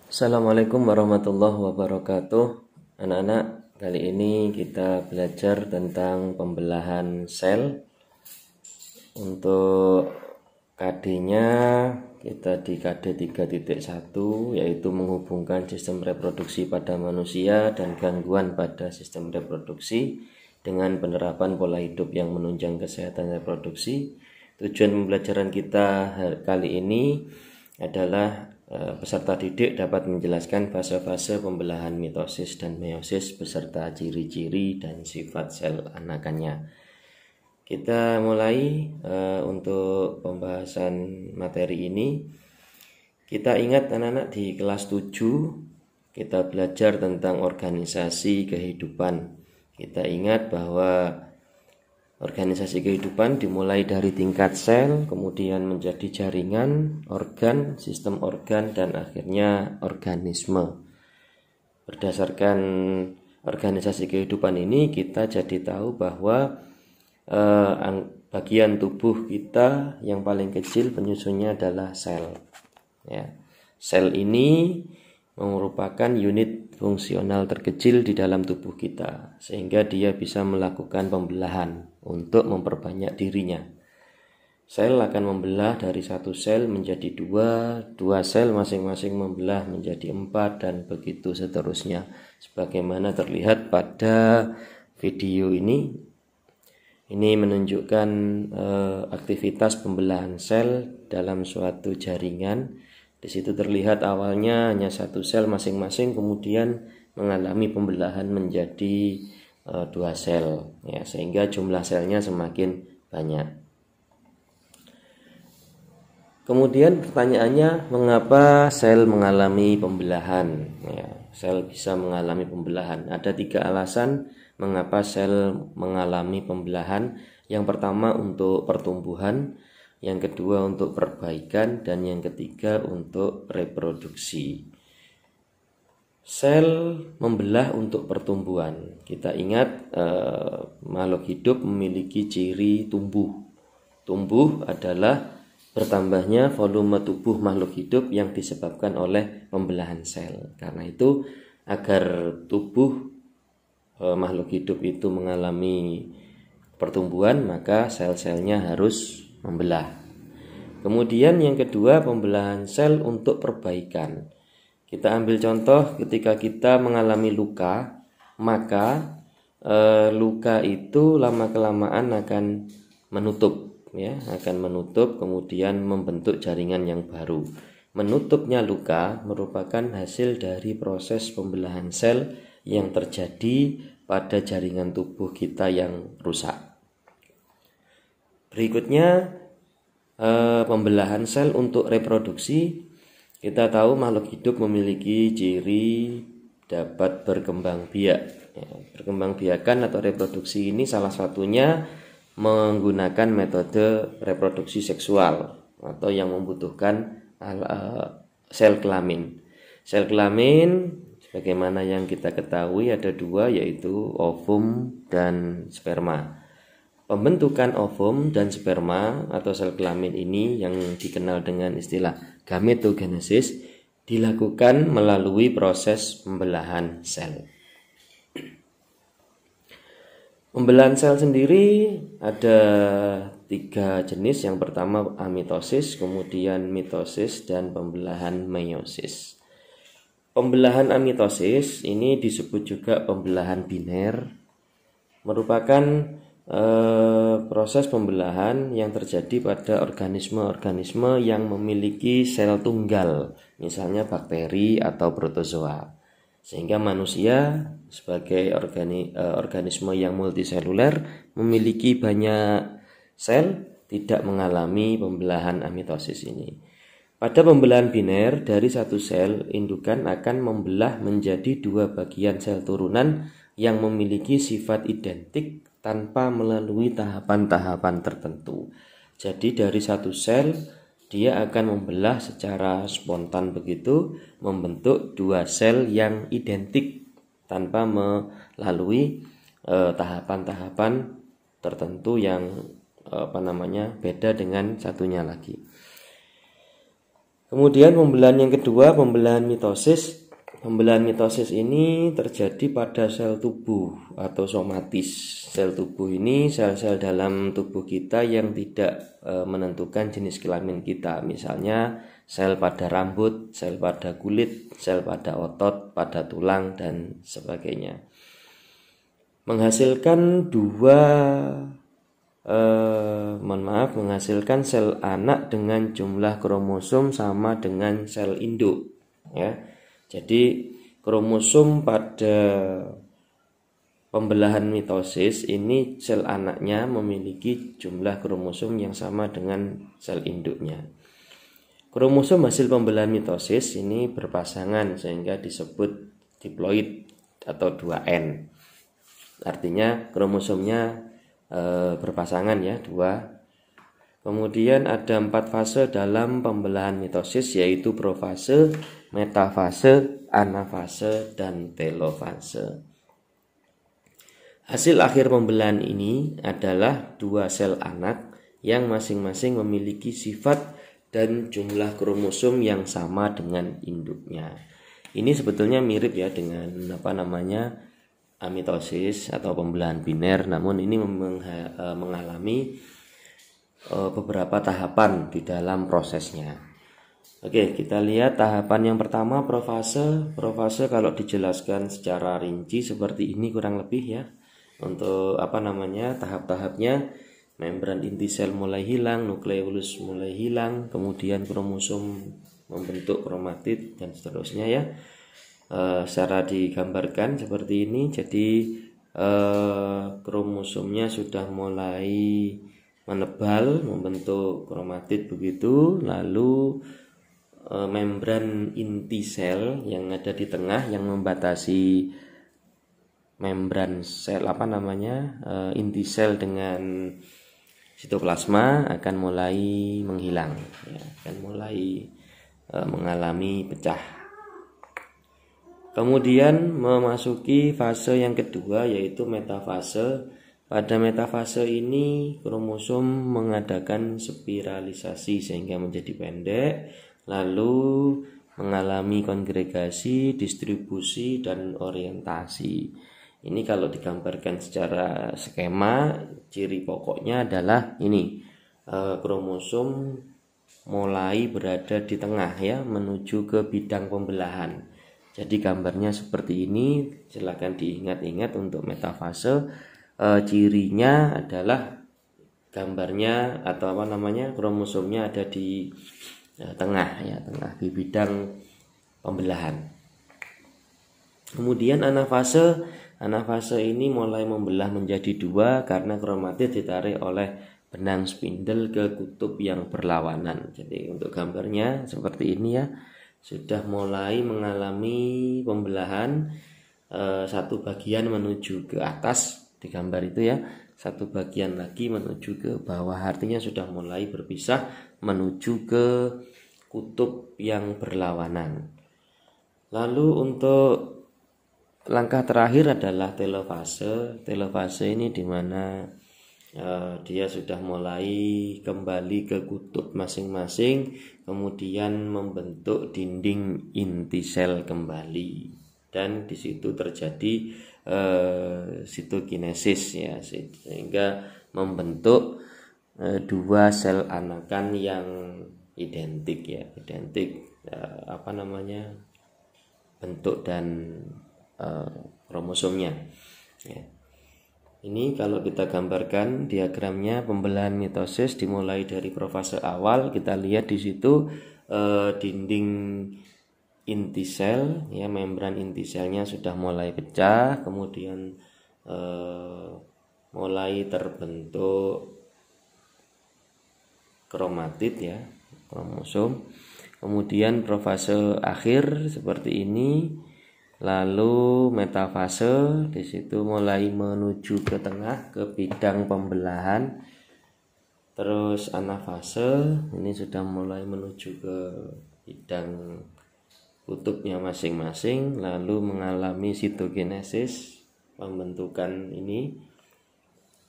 Assalamualaikum warahmatullahi wabarakatuh. Anak-anak, kali ini kita belajar tentang pembelahan sel. Untuk KD-nya kita di KD 3.1, yaitu menghubungkan sistem reproduksi pada manusia dan gangguan pada sistem reproduksi dengan penerapan pola hidup yang menunjang kesehatan reproduksi. Tujuan pembelajaran kita kali ini adalah peserta didik dapat menjelaskan fase-fase pembelahan mitosis dan meiosis beserta ciri-ciri dan sifat sel anakannya. Kita mulai untuk pembahasan materi ini. Kita ingat anak-anak di kelas 7 kita belajar tentang organisasi kehidupan. Kita ingat bahwa organisasi kehidupan dimulai dari tingkat sel, kemudian menjadi jaringan, organ, sistem organ, dan akhirnya organisme. Berdasarkan organisasi kehidupan ini, kita jadi tahu bahwa bagian tubuh kita yang paling kecil penyusunnya adalah sel. Ya. Sel ini merupakan unit fungsional terkecil di dalam tubuh kita, sehingga dia bisa melakukan pembelahan untuk memperbanyak dirinya. Sel akan membelah dari satu sel menjadi dua sel masing-masing membelah menjadi 4, dan begitu seterusnya. Sebagaimana terlihat pada video ini menunjukkan aktivitas pembelahan sel dalam suatu jaringan. Di situ terlihat awalnya hanya satu sel masing-masing, kemudian mengalami pembelahan menjadi 2 sel, ya, sehingga jumlah selnya semakin banyak. Kemudian pertanyaannya, mengapa sel mengalami pembelahan? Ya, sel bisa mengalami pembelahan. Ada 3 alasan mengapa sel mengalami pembelahan. Yang pertama untuk pertumbuhan, yang kedua untuk perbaikan, dan yang ketiga untuk reproduksi. Sel membelah untuk pertumbuhan. Kita ingat makhluk hidup memiliki ciri tumbuh. Tumbuh adalah bertambahnya volume tubuh makhluk hidup yang disebabkan oleh pembelahan sel. Karena itu, agar tubuh makhluk hidup itu mengalami pertumbuhan, maka sel-selnya harus membelah. Kemudian yang kedua, pembelahan sel untuk perbaikan. Kita ambil contoh ketika kita mengalami luka, maka luka itu lama-kelamaan akan menutup, ya, kemudian membentuk jaringan yang baru. Menutupnya luka merupakan hasil dari proses pembelahan sel yang terjadi pada jaringan tubuh kita yang rusak. Berikutnya, pembelahan sel untuk reproduksi. Kita tahu makhluk hidup memiliki ciri dapat berkembang biak. Berkembang biakan atau reproduksi ini salah satunya menggunakan metode reproduksi seksual atau yang membutuhkan sel kelamin. Sel kelamin sebagaimana yang kita ketahui ada 2, yaitu ovum dan sperma. Pembentukan ovum dan sperma atau sel kelamin ini yang dikenal dengan istilah gametogenesis dilakukan melalui proses pembelahan sel. Pembelahan sel sendiri ada 3 jenis. Yang pertama amitosis, kemudian mitosis, dan pembelahan meiosis. Pembelahan amitosis ini disebut juga pembelahan biner, merupakan proses pembelahan yang terjadi pada organisme-organisme yang memiliki sel tunggal, misalnya bakteri atau protozoa. Sehingga manusia sebagai organisme yang multiseluler memiliki banyak sel tidak mengalami pembelahan amitosis ini. Pada pembelahan biner, dari satu sel indukan akan membelah menjadi 2 bagian sel turunan yang memiliki sifat identik tanpa melalui tahapan-tahapan tertentu. Jadi dari satu sel dia akan membelah secara spontan begitu, membentuk 2 sel yang identik tanpa melalui tahapan-tahapan tertentu yang beda dengan satunya lagi. Kemudian pembelahan yang kedua, pembelahan mitosis. Pembelahan mitosis ini terjadi pada sel tubuh atau somatis. Sel tubuh ini sel-sel dalam tubuh kita yang tidak menentukan jenis kelamin kita. Misalnya sel pada rambut, sel pada kulit, sel pada otot, pada tulang, dan sebagainya. Menghasilkan menghasilkan sel anak dengan jumlah kromosom sama dengan sel induk, ya. Jadi kromosom pada pembelahan mitosis ini sel anaknya memiliki jumlah kromosom yang sama dengan sel induknya. Kromosom hasil pembelahan mitosis ini berpasangan sehingga disebut diploid atau 2N. Artinya kromosomnya berpasangan ya, 2. Kemudian ada 4 fase dalam pembelahan mitosis, yaitu profase, metafase, anafase, dan telofase. Hasil akhir pembelahan ini adalah 2 sel anak yang masing-masing memiliki sifat dan jumlah kromosom yang sama dengan induknya. Ini sebetulnya mirip ya dengan amitosis atau pembelahan biner, namun ini mengalami beberapa tahapan di dalam prosesnya. Oke, kita lihat tahapan yang pertama, profase. Profase kalau dijelaskan secara rinci seperti ini kurang lebih ya. Untuk tahap-tahapnya, membran inti sel mulai hilang, nukleolus mulai hilang, kemudian kromosom membentuk kromatid dan seterusnya ya. Secara digambarkan seperti ini. Jadi kromosomnya sudah mulai menebal, membentuk kromatid begitu. Lalu membran inti sel yang ada di tengah yang membatasi membran sel inti sel dengan sitoplasma akan mulai menghilang ya, akan mulai mengalami pecah. Kemudian memasuki fase yang kedua, yaitu metafase. Pada metafase ini kromosom mengadakan spiralisasi sehingga menjadi pendek, lalu mengalami kongregasi, distribusi, dan orientasi. Ini kalau digambarkan secara skema, ciri pokoknya adalah ini, kromosom mulai berada di tengah ya, menuju ke bidang pembelahan. Jadi gambarnya seperti ini, silakan diingat-ingat untuk metafase. Cirinya adalah gambarnya atau kromosomnya ada di tengah ya, tengah di bidang pembelahan. Kemudian anafase ini mulai membelah menjadi 2 karena kromatid ditarik oleh benang spindle ke kutub yang berlawanan. Jadi untuk gambarnya seperti ini ya, sudah mulai mengalami pembelahan, satu bagian menuju ke atas di gambar itu ya, satu bagian lagi menuju ke bawah, artinya sudah mulai berpisah menuju ke kutub yang berlawanan. Lalu untuk langkah terakhir adalah telofase. Telofase ini dimana dia sudah mulai kembali ke kutub masing-masing, kemudian membentuk dinding inti sel kembali, dan di situ terjadi sitokinesis ya, sehingga membentuk 2 sel anakan yang identik ya, bentuk dan kromosomnya ya. Ini kalau kita gambarkan diagramnya pembelahan mitosis dimulai dari profase awal. Kita lihat di situ dinding inti sel ya, membran inti selnya sudah mulai pecah, kemudian mulai terbentuk kromatid ya, kromosom. Kemudian profase akhir seperti ini. Lalu metafase, di situ mulai menuju ke tengah ke bidang pembelahan. Terus anafase, ini sudah mulai menuju ke bidang kutubnya masing-masing, lalu mengalami sitokinesis, pembentukan ini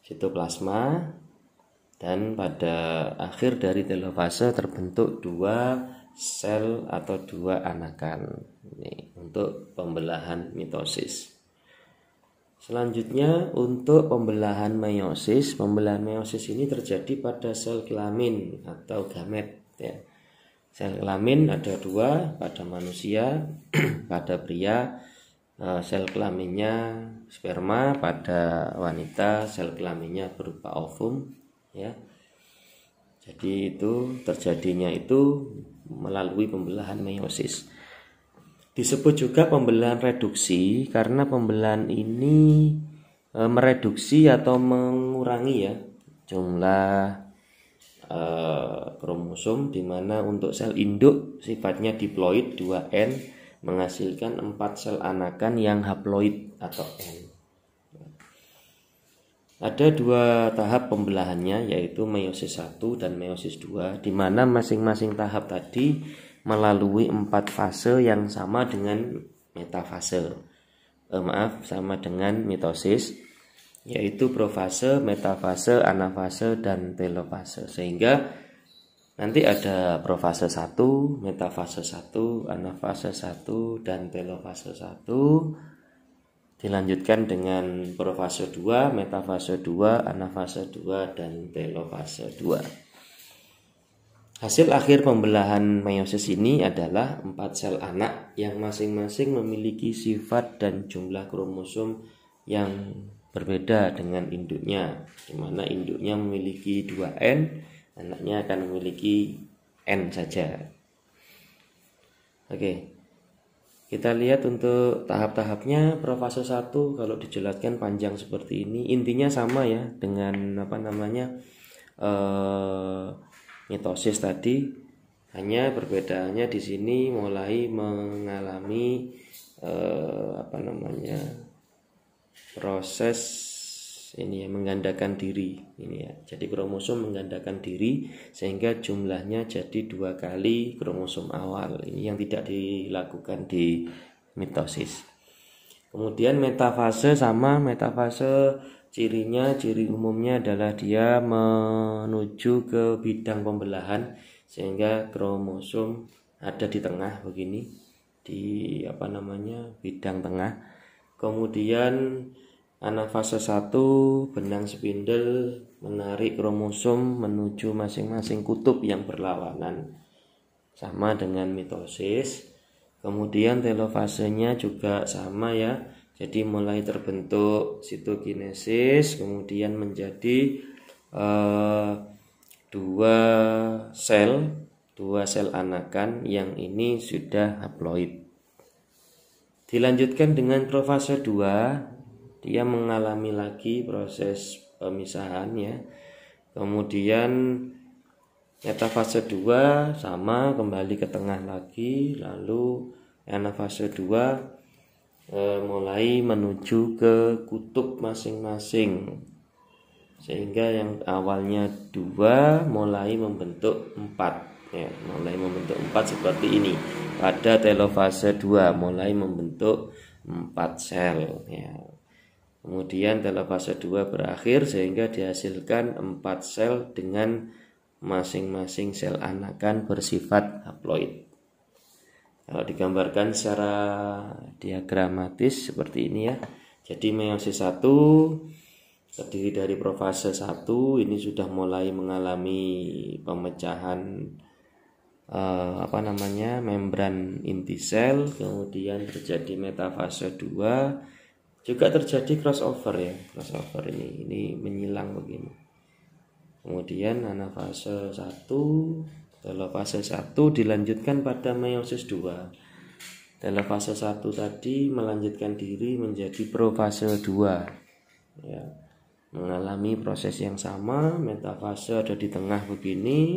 sitoplasma, dan pada akhir dari telofase terbentuk 2 sel atau 2 anakan. Ini untuk pembelahan mitosis. Selanjutnya untuk pembelahan meiosis. Pembelahan meiosis ini terjadi pada sel kelamin atau gamet ya. Sel kelamin ada 2 pada manusia, pada pria sel kelaminnya sperma, pada wanita sel kelaminnya berupa ovum ya. Jadi itu terjadinya itu melalui pembelahan meiosis. Disebut juga pembelahan reduksi karena pembelahan ini mereduksi atau mengurangi ya jumlah kromosom, di mana untuk sel induk sifatnya diploid 2N menghasilkan 4 sel anakan yang haploid atau N. Ada 2 tahap pembelahannya, yaitu meiosis 1 dan meiosis 2, di mana masing-masing tahap tadi melalui 4 fase yang sama dengan metafase. Sama dengan mitosis, yaitu profase, metafase, anafase, dan telofase. Sehingga nanti ada profase 1, metafase 1, anafase 1, dan telofase 1. Dilanjutkan dengan profase 2, metafase 2, anafase 2, dan telofase 2. Hasil akhir pembelahan meiosis ini adalah 4 sel anak yang masing-masing memiliki sifat dan jumlah kromosom yang berbeda dengan induknya, di mana induknya memiliki 2N, anaknya akan memiliki N saja. Oke. Kita lihat untuk tahap-tahapnya. Profase 1 kalau dijelaskan panjang seperti ini, intinya sama ya dengan mitosis tadi, hanya perbedaannya di sini mulai mengalami proses ini ya, menggandakan diri ini ya. Jadi kromosom menggandakan diri sehingga jumlahnya jadi 2 kali kromosom awal. Ini yang tidak dilakukan di mitosis. Kemudian metafase sama, metafase ciri umumnya adalah dia menuju ke bidang pembelahan sehingga kromosom ada di tengah begini, di bidang tengah. Kemudian anafase 1, benang spindel menarik kromosom menuju masing-masing kutub yang berlawanan, sama dengan mitosis. Kemudian telofasenya juga sama ya. Jadi mulai terbentuk sitokinesis, kemudian menjadi 2 sel anakan yang ini sudah haploid. Dilanjutkan dengan profase 2, dia mengalami lagi proses pemisahan ya. Kemudian metafase 2 sama, kembali ke tengah lagi, lalu anafase 2 mulai menuju ke kutub masing-masing, sehingga yang awalnya 2 mulai membentuk 4 ya, mulai membentuk 4 seperti ini. Pada telofase 2 mulai membentuk 4 sel ya. Kemudian telofase 2 berakhir sehingga dihasilkan 4 sel dengan masing-masing sel anakan bersifat haploid. Kalau digambarkan secara diagramatis seperti ini ya. Jadi meiosis 1 terdiri dari profase 1, ini sudah mulai mengalami pemecahan membran inti sel. Kemudian terjadi metafase 2, juga terjadi crossover ya. Crossover ini menyilang begini. Kemudian anafase 1, telofase 1 dilanjutkan pada meiosis 2. Telofase 1 tadi melanjutkan diri menjadi profase 2 ya, mengalami proses yang sama. Metafase ada di tengah begini,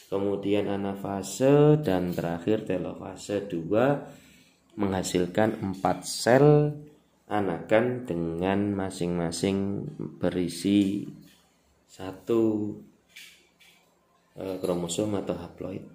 kemudian anafase, dan terakhir telofase 2 menghasilkan 4 sel anakan dengan masing-masing berisi 1 kromosom atau haploid.